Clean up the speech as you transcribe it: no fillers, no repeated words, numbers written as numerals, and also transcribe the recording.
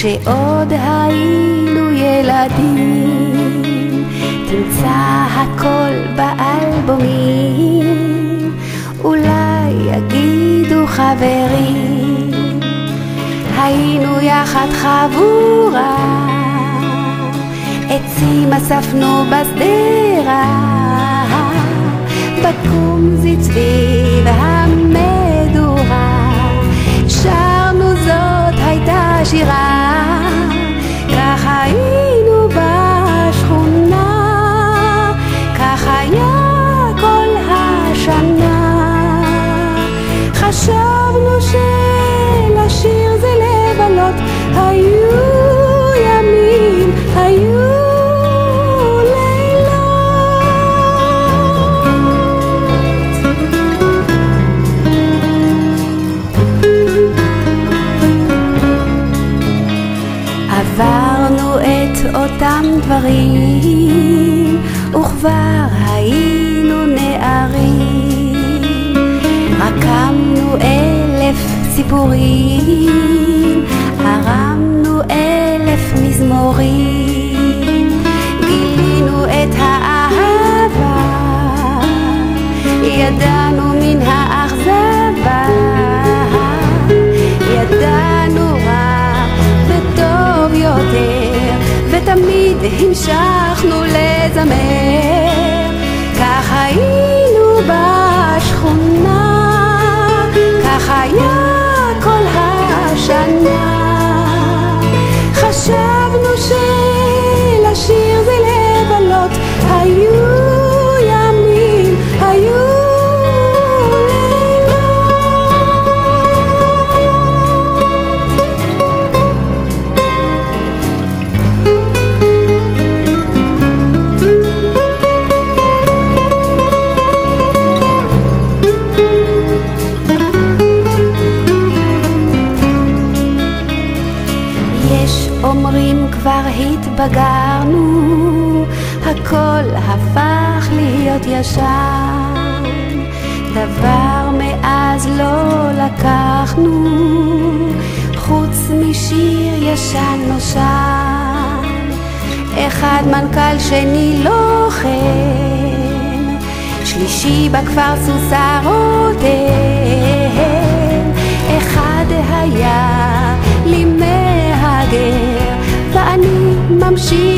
כשעוד היינו ילדים, תמצא הכל באלבומים, אולי יגידו חברים, היינו יחד חבורה, עצים אספנו בשדרה, בקומזיץ סביב המדורה, שרנו זאת הייתה שירה, כך היינו בשכונה, כך היה כל השנה. חשבנו שלשיר זה לבלות, היו ימים, היו עברנו את אותם דברים, וכבר היינו נערים, רקמנו 1000 סיפורים, הרמנו 1000 מזמורים, גילינו את האהבה, ידענו מן האכזבה, ידענו רע וטוב יותר, ותמיד המשכנו לזמר, כך היינו בשכונה, כך היה כל השנה. חשבנו שלשיר זה לבלות, היו ימים, היו אומרים כבר התבגרנו, הכל הפך להיות ישן, דבר מאז לא לקחנו, חוץ משיר ישן נושן, אחד מנכ"ל שני לוחם, שלישי בכפר סוסה רותם, אחד היה לי מהגר, ואני ממשיך